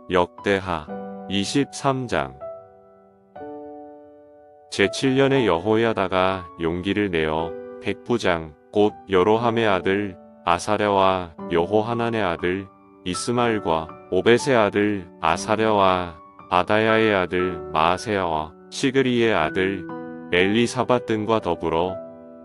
역대하 23장. 제7년에 여호야다가 용기를 내어 백부장 곧 여로함의 아들 아사랴와 여호하난의 아들 이스마엘과 오벳의 아들 아사랴와 아다야의 아들 마아세야와 시그리의 아들 엘리사밧 등과 더불어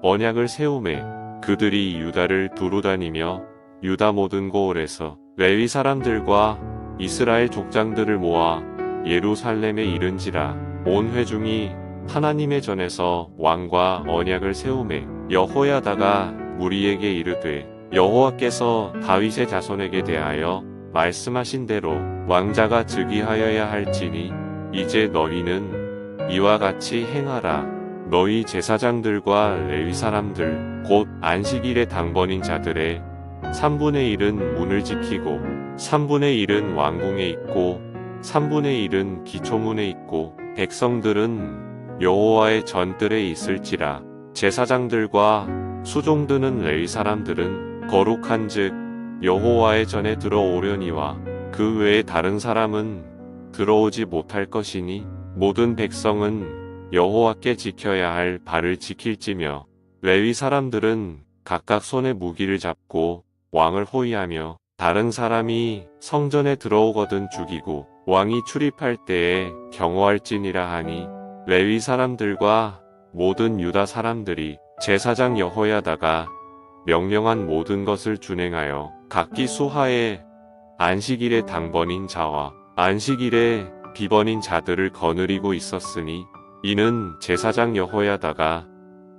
언약을 세우매 그들이 유다를 두루 다니며 유다 모든 고을에서 레위 사람들과 이스라엘 족장들을 모아 예루살렘에 이른지라. 온 회중이 하나님의 전에서 왕과 언약을 세우매 여호야다가 무리에게 이르되 여호와께서 다윗의 자손에게 대하여 말씀하신 대로 왕자가 즉위하여야 할지니 이제 너희는 이와 같이 행하라. 너희 제사장들과 레위 사람들 곧 안식일의 당번인 자들의 3분의 1은 문을 지키고 3분의 1은 왕궁에 있고 3분의 1은 기초문에 있고 백성들은 여호와의 전뜰에 있을지라. 제사장들과 수종드는 레위 사람들은 거룩한즉 여호와의 전에 들어오려니와 그 외에 다른 사람은 들어오지 못할 것이니 모든 백성은 여호와께 지켜야 할 바를 지킬지며 레위 사람들은 각각 손에 무기를 잡고 왕을 호위하며 다른 사람이 성전에 들어오거든 죽이고 왕이 출입할 때에 경호할지니라 하니 레위 사람들과 모든 유다 사람들이 제사장 여호야다가 명령한 모든 것을 준행하여 각기 수하에 안식일의 당번인 자와 안식일의 비번인 자들을 거느리고 있었으니 이는 제사장 여호야다가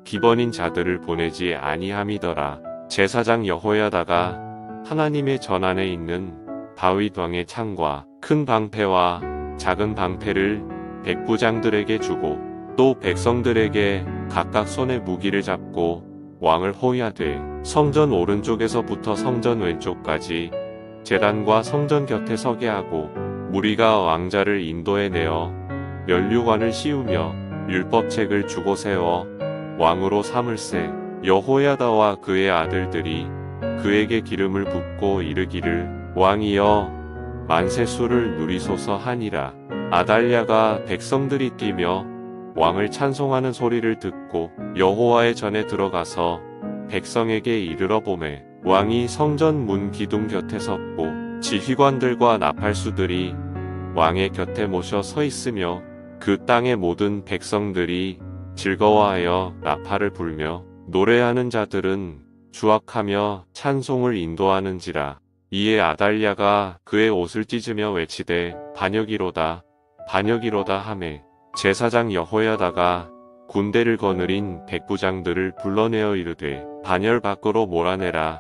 비번인 자들을 보내지 아니함이더라. 제사장 여호야다가 하나님의 전 안에 있는 다윗 왕의 창과 큰 방패와 작은 방패를 백부장들에게 주고 또 백성들에게 각각 손에 무기를 잡고 왕을 호위하되 성전 오른쪽에서부터 성전 왼쪽까지 제단과 성전 곁에 서게 하고 무리가 왕자를 인도해 내어 면류관을 씌우며 율법책을 주고 세워 왕으로 삼을세. 여호야다와 그의 아들들이 그에게 기름을 붓고 이르기를 왕이여 만세수를 누리소서 하니라. 아달랴가 백성들이 뛰며 왕을 찬송하는 소리를 듣고 여호와의 전에 들어가서 백성에게 이르러 보매 왕이 성전 문 기둥 곁에 섰고 지휘관들과 나팔수들이 왕의 곁에 모셔 서 있으며 그 땅의 모든 백성들이 즐거워하여 나팔을 불며 노래하는 자들은 주악하며 찬송을 인도하는지라. 이에 아달랴가 그의 옷을 찢으며 외치되 반역이로다 반역이로다 하매 제사장 여호야다가 군대를 거느린 백부장들을 불러내어 이르되 반열 밖으로 몰아내라.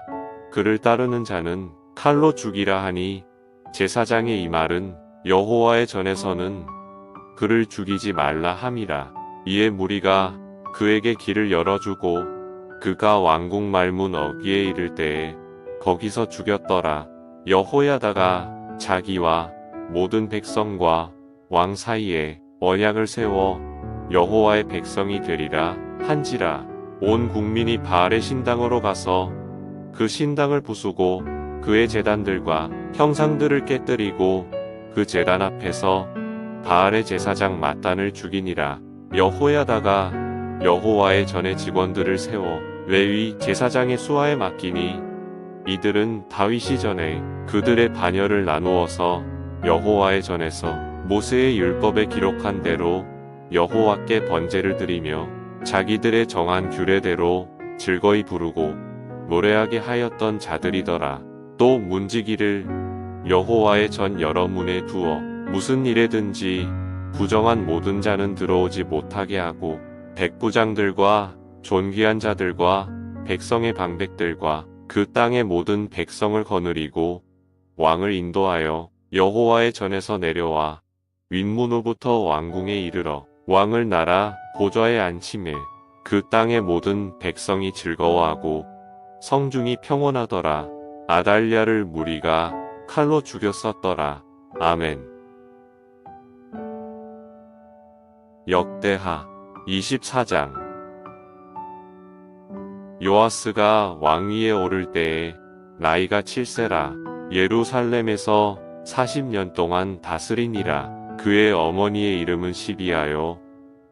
그를 따르는 자는 칼로 죽이라 하니 제사장의 이 말은 여호와의 전에서는 그를 죽이지 말라 함이라. 이에 무리가 그에게 길을 열어주고 그가 왕궁 말문 어귀에 이를 때에 거기서 죽였더라. 여호야다가 자기와 모든 백성과 왕 사이에 언약을 세워 여호와의 백성이 되리라 한지라. 온 국민이 바알의 신당으로 가서 그 신당을 부수고 그의 제단들과 형상들을 깨뜨리고 그 제단 앞에서 바알의 제사장 mat단을 죽이니라. 여호야다가 여호와의 전에 직원들을 세워 레위 제사장의 수하에 맡기니 이들은 다윗이 전에 그들의 반열을 나누어서 여호와의 전에서 모세의 율법에 기록한 대로 여호와께 번제를 드리며 자기들의 정한 규례대로 즐거이 부르고 노래하게 하였던 자들이더라. 또 문지기를 여호와의 전 여러 문에 두어 무슨 일에든지 부정한 모든 자는 들어오지 못하게 하고 백부장들과 존귀한 자들과 백성의 방백들과 그 땅의 모든 백성을 거느리고 왕을 인도하여 여호와의 전에서 내려와 윗문으로부터 왕궁에 이르러 왕을 나라 보좌에 앉히매 그 땅의 모든 백성이 즐거워하고 성중이 평온하더라. 아달랴를 무리가 칼로 죽였었더라. 아멘. 역대하 24장. 요아스가 왕위에 오를 때에 나이가 7세라. 예루살렘에서 40년 동안 다스리니라. 그의 어머니의 이름은 시비아요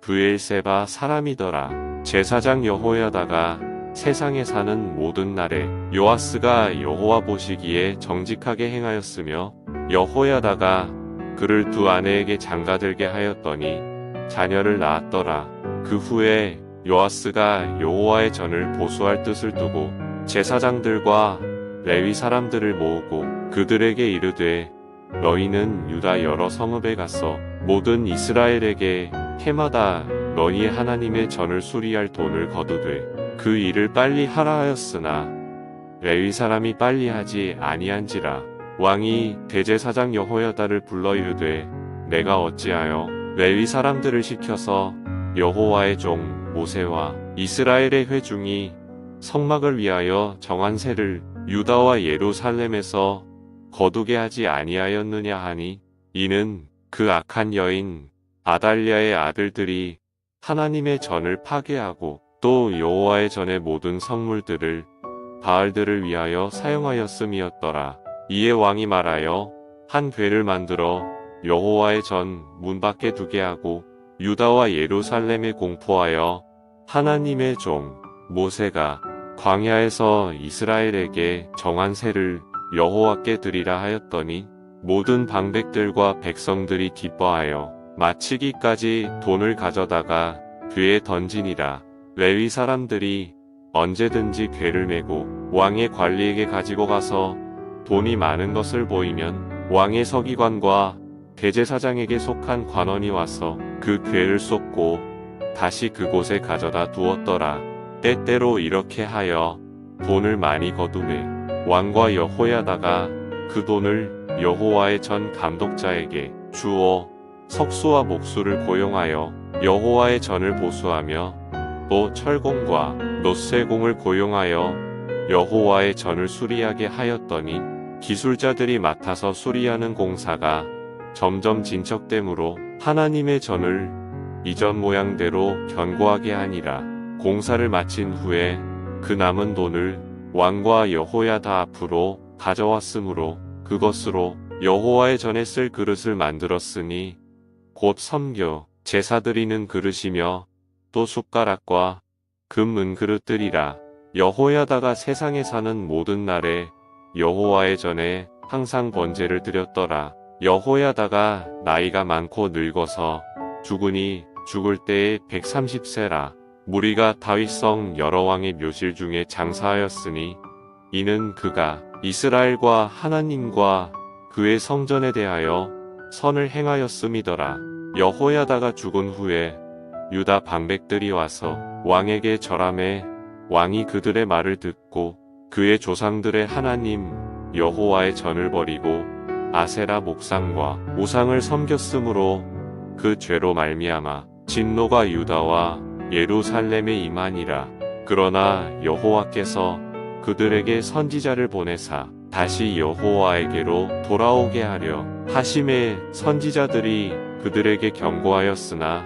브엘세바 사람이더라. 제사장 여호야다가 세상에 사는 모든 날에 요아스가 여호와 보시기에 정직하게 행하였으며 여호야다가 그를 두 아내에게 장가들게 하였더니 자녀를 낳았더라. 그 후에 요아스가 여호와의 전을 보수할 뜻을 두고 제사장들과 레위 사람들을 모으고 그들에게 이르되 너희는 유다 여러 성읍에 가서 모든 이스라엘에게 해마다 너희의 하나님의 전을 수리할 돈을 거두되 그 일을 빨리 하라 하였으나 레위 사람이 빨리 하지 아니한지라. 왕이 대제사장 여호야다를 불러 이르되 내가 어찌하여 레위 사람들을 시켜서 여호와의 종 모세와 이스라엘의 회중이 성막을 위하여 정한 세를 유다와 예루살렘에서 거두게 하지 아니하였느냐 하니 이는 그 악한 여인 아달랴의 아들들이 하나님의 전을 파괴하고 또 여호와의 전의 모든 성물들을 바알들을 위하여 사용하였음이었더라. 이에 왕이 말하여 한 궤를 만들어 여호와의 전 문 밖에 두게 하고 유다와 예루살렘에 공포하여 하나님의 종 모세가 광야에서 이스라엘에게 정한 세를 여호와께 드리라 하였더니 모든 방백들과 백성들이 기뻐하여 마치기까지 돈을 가져다가 궤에 던지니라. 레위 사람들이 언제든지 궤를 메고 왕의 관리에게 가지고 가서 돈이 많은 것을 보이면 왕의 서기관과 대제사장에게 속한 관원이 와서 그 궤를 쏟고 다시 그곳에 가져다 두었더라. 때때로 이렇게 하여 돈을 많이 거두매 왕과 여호야다가 그 돈을 여호와의 전 감독자에게 주어 석수와 목수를 고용하여 여호와의 전을 보수하며 또 철공과 놋쇠공을 고용하여 여호와의 전을 수리하게 하였더니 기술자들이 맡아서 수리하는 공사가 점점 진척되므로 하나님의 전을 이전 모양대로 견고하게 하니라. 공사를 마친 후에 그 남은 돈을 왕과 여호야다 앞으로 가져왔으므로 그것으로 여호와의 전에 쓸 그릇을 만들었으니 곧 섬겨 제사 드리는 그릇이며 또 숟가락과 금 은그릇들이라. 여호야다가 세상에 사는 모든 날에 여호와의 전에 항상 번제를 드렸더라. 여호야다가 나이가 많고 늙어서 죽으니 죽을 때에 130세라. 무리가 다윗성 여러 왕의 묘실 중에 장사하였으니 이는 그가 이스라엘과 하나님과 그의 성전에 대하여 선을 행하였음이더라. 여호야다가 죽은 후에 유다 방백들이 와서 왕에게 절하매 왕이 그들의 말을 듣고 그의 조상들의 하나님 여호와의 전을 버리고 아세라 목상과 우상을 섬겼으므로 그 죄로 말미암아 진노가 유다와 예루살렘에 임하니라. 그러나 여호와께서 그들에게 선지자를 보내사 다시 여호와에게로 돌아오게 하려 하심에 선지자들이 그들에게 경고하였으나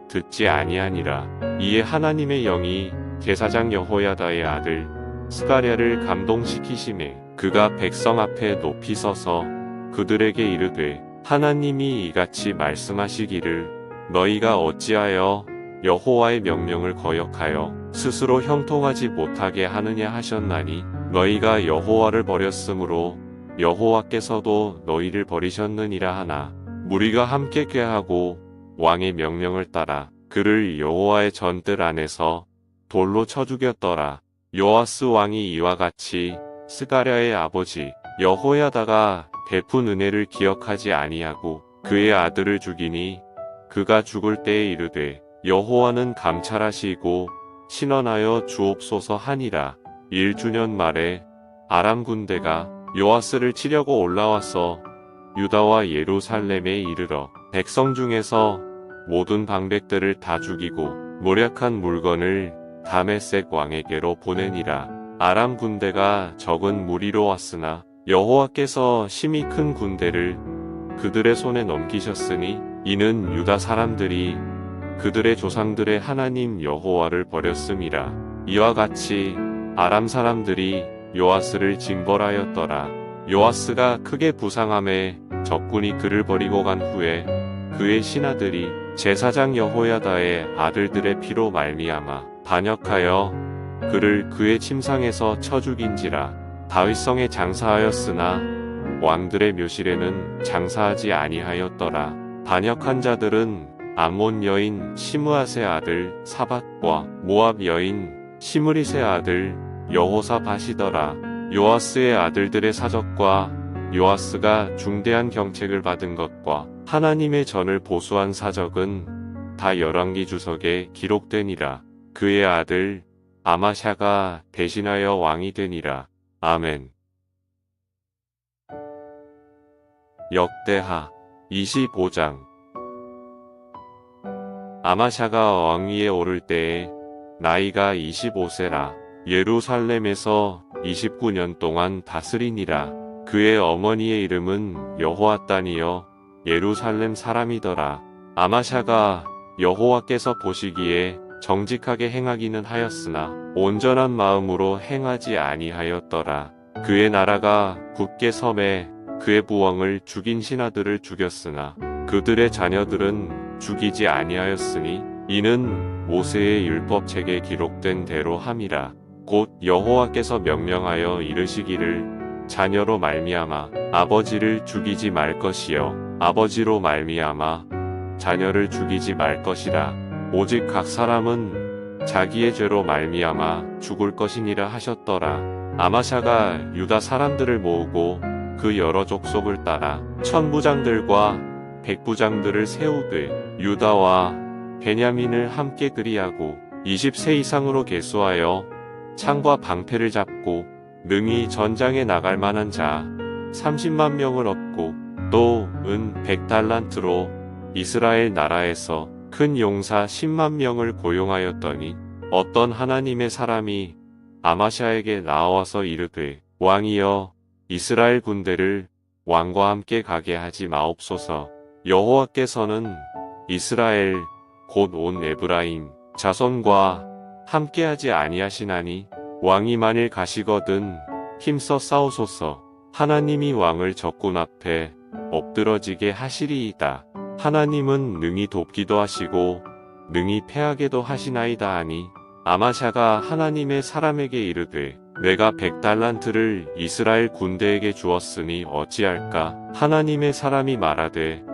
듣지 아니하니라. 이에 하나님의 영이 제사장 여호야다의 아들 스가랴를 감동시키심에 그가 백성 앞에 높이 서서 그들에게 이르되 하나님이 이같이 말씀하시기를 너희가 어찌하여 여호와의 명령을 거역하여 스스로 형통하지 못하게 하느냐 하셨나니 너희가 여호와를 버렸으므로 여호와께서도 너희를 버리셨느니라 하나 무리가 함께 꾀하고 왕의 명령을 따라 그를 여호와의 전뜰 안에서 돌로 쳐 죽였더라. 요아스 왕이 이와 같이 스가랴의 아버지 여호야다가 베푼 은혜를 기억하지 아니하고 그의 아들을 죽이니 그가 죽을 때에 이르되 여호와는 감찰하시고 신원하여 주옵소서 하니라. 1주년 말에 아람 군대가 요아스를 치려고 올라와서 유다와 예루살렘에 이르러 백성 중에서 모든 방백들을 다 죽이고 모략한 물건을 다메섹 왕에게로 보내니라. 아람 군대가 적은 무리로 왔으나 여호와께서 심히 큰 군대를 그들의 손에 넘기셨으니 이는 유다 사람들이 그들의 조상들의 하나님 여호와를 버렸음이라. 이와 같이 아람 사람들이 요아스를 징벌하였더라. 요아스가 크게 부상함에 적군이 그를 버리고 간 후에 그의 신하들이 제사장 여호야다의 아들들의 피로 말미암아 반역하여 그를 그의 침상에서 쳐 죽인지라. 다윗성에 장사하였으나 왕들의 묘실에는 장사하지 아니하였더라. 반역한 자들은 암몬 여인 시므앗의 아들 사밧과 모압 여인 시므릿의 아들 여호사밧이더라. 요아스의 아들들의 사적과 요아스가 중대한 경책을 받은 것과 하나님의 전을 보수한 사적은 다 열왕기 주석에 기록되니라. 그의 아들 아마샤가 대신하여 왕이 되니라. 아멘. 역대하 25장. 아마샤가 왕위에 오를 때에 나이가 25세라. 예루살렘에서 29년 동안 다스리니라. 그의 어머니의 이름은 여호앗단이요 예루살렘 사람이더라. 아마샤가 여호와께서 보시기에 정직하게 행하기는 하였으나 온전한 마음으로 행하지 아니하였더라. 그의 나라가 굳게 섬에 그의 부왕을 죽인 신하들을 죽였으나 그들의 자녀들은 죽이지 아니하였으니 이는 모세의 율법책에 기록된 대로 함이라. 곧 여호와께서 명령하여 이르시기를 자녀로 말미암아 아버지를 죽이지 말 것이요 아버지로 말미암아 자녀를 죽이지 말 것이라. 오직 각 사람은 자기의 죄로 말미암아 죽을 것이니라 하셨더라. 아마샤가 유다 사람들을 모으고 그 여러 족속을 따라 천부장들과 백부장들을 세우되 유다와 베냐민을 함께 그리하고 20세 이상으로 계수하여 창과 방패를 잡고 능히 전장에 나갈 만한 자 30만 명을 얻고 또 은 100달란트로 이스라엘 나라에서 큰 용사 10만 명을 고용하였더니 어떤 하나님의 사람이 아마샤에게 나와서 이르되 왕이여 이스라엘 군대를 왕과 함께 가게 하지 마옵소서. 여호와께서는 이스라엘 곧 온 에브라임 자손과 함께하지 아니하시나니 왕이 만일 가시거든 힘써 싸우소서. 하나님이 왕을 적군 앞에 엎드러지게 하시리이다. 하나님은 능히 돕기도 하시고 능히 패하게도 하시나이다 하니 아마샤가 하나님의 사람에게 이르되 내가 100달란트를 이스라엘 군대에게 주었으니 어찌할까. 하나님의 사람이 말하되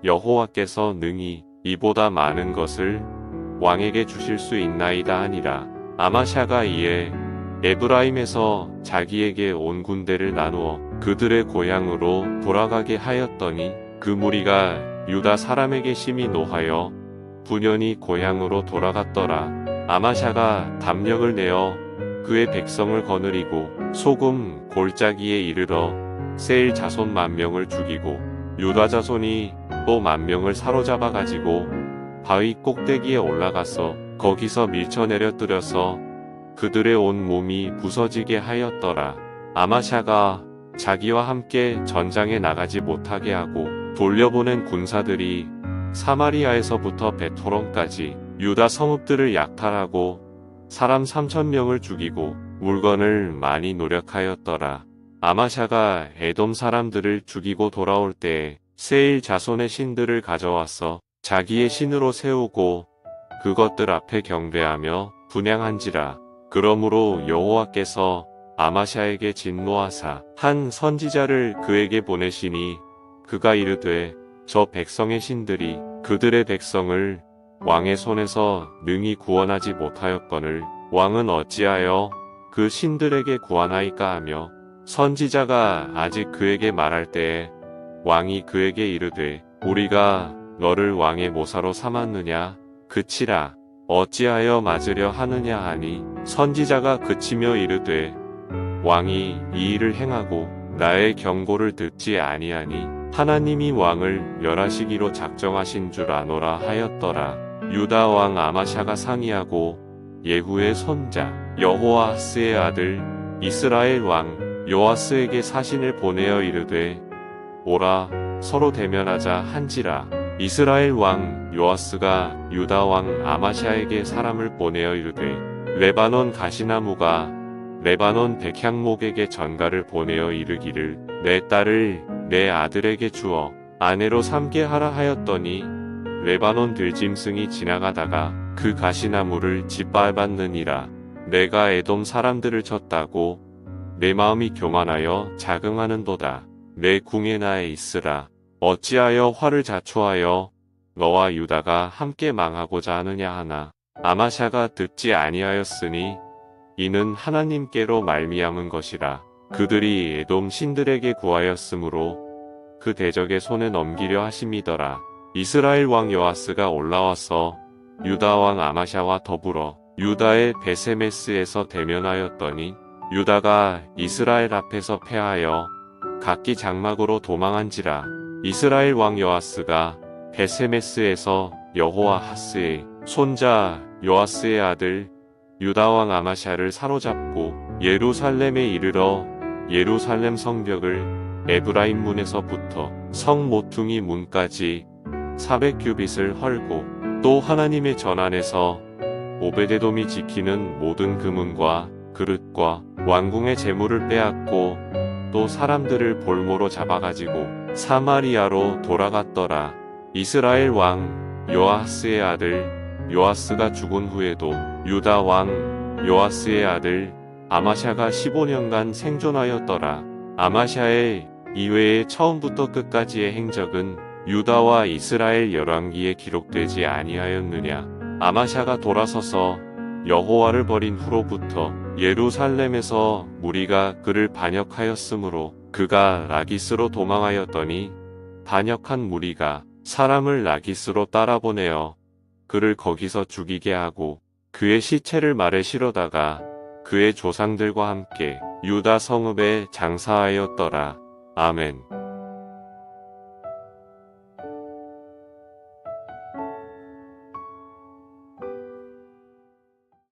여호와께서 능히 이보다 많은 것을 왕에게 주실 수 있나이다 하니라. 아마샤가 이에 에브라임에서 자기에게 온 군대를 나누어 그들의 고향으로 돌아가게 하였더니 그 무리가 유다 사람에게 심히 노하여 분연히 고향으로 돌아갔더라. 아마샤가 담력을 내어 그의 백성을 거느리고 소금 골짜기에 이르러 세일 자손 10,000명을 죽이고 유다 자손이 또 10,000명을 사로잡아 가지고 바위 꼭대기에 올라가서 거기서 밀쳐내려뜨려서 그들의 온 몸이 부서지게 하였더라. 아마샤가 자기와 함께 전장에 나가지 못하게 하고 돌려보낸 군사들이 사마리아에서부터 베토론까지 유다 성읍들을 약탈하고 사람 3,000명을 죽이고 물건을 많이 노력하였더라. 아마샤가 에돔 사람들을 죽이고 돌아올 때에 세일 자손의 신들을 가져와서 자기의 신으로 세우고 그것들 앞에 경배하며 분향한지라. 그러므로 여호와께서 아마샤에게 진노하사 한 선지자를 그에게 보내시니 그가 이르되 저 백성의 신들이 그들의 백성을 왕의 손에서 능히 구원하지 못하였거늘 왕은 어찌하여 그 신들에게 구하나이까 하며 선지자가 아직 그에게 말할 때에 왕이 그에게 이르되 우리가 너를 왕의 모사로 삼았느냐 그치라. 어찌하여 맞으려 하느냐 하니 선지자가 그치며 이르되 왕이 이 일을 행하고 나의 경고를 듣지 아니하니 하나님이 왕을 멸하시기로 작정하신 줄 아노라 하였더라. 유다 왕 아마샤가 상의하고 예후의 손자 여호아스의 아들 이스라엘 왕 요아스에게 사신을 보내어 이르되 오라 서로 대면하자 한지라. 이스라엘 왕 요아스가 유다 왕 아마샤에게 사람을 보내어 이르되 레바논 가시나무가 레바논 백향목에게 전가를 보내어 이르기를 내 딸을 내 아들에게 주어 아내로 삼게 하라 하였더니 레바논 들짐승이 지나가다가 그 가시나무를 짓밟았느니라. 내가 에돔 사람들을 쳤다고 내 마음이 교만하여 자긍하는도다. 내 궁에 나에 있으라. 어찌하여 화를 자초하여 너와 유다가 함께 망하고자 하느냐 하나 아마샤가 듣지 아니하였으니 이는 하나님께로 말미암은 것이라. 그들이 에돔 신들에게 구하였으므로 그 대적의 손에 넘기려 하심이더라. 이스라엘 왕 요아스가 올라와서 유다 왕 아마샤와 더불어 유다의 베세메스에서 대면하였더니 유다가 이스라엘 앞에서 패하여 각기 장막으로 도망한지라. 이스라엘 왕 요아스가 베세메스에서 여호아하스의 손자 요아스의 아들 유다 왕 아마샤를 사로잡고 예루살렘에 이르러 예루살렘 성벽을 에브라임 문에서부터 성 모퉁이 문까지 400규빗을 헐고 또 하나님의 전 안에서 오베데돔이 지키는 모든 금은과 그릇과 왕궁의 재물을 빼앗고 또 사람들을 볼모로 잡아가지고 사마리아로 돌아갔더라. 이스라엘 왕 요아스의 아들 요아스가 죽은 후에도 유다 왕 요아스의 아들 아마샤가 15년간 생존하였더라. 아마샤의 이외의 처음부터 끝까지의 행적은 유다와 이스라엘 열왕기에 기록되지 아니하였느냐. 아마샤가 돌아서서 여호와를 버린 후로부터 예루살렘에서 무리가 그를 반역하였으므로 그가 라기스로 도망하였더니 반역한 무리가 사람을 라기스로 따라보내어 그를 거기서 죽이게 하고 그의 시체를 말에 실어다가 그의 조상들과 함께 유다 성읍에 장사하였더라. 아멘.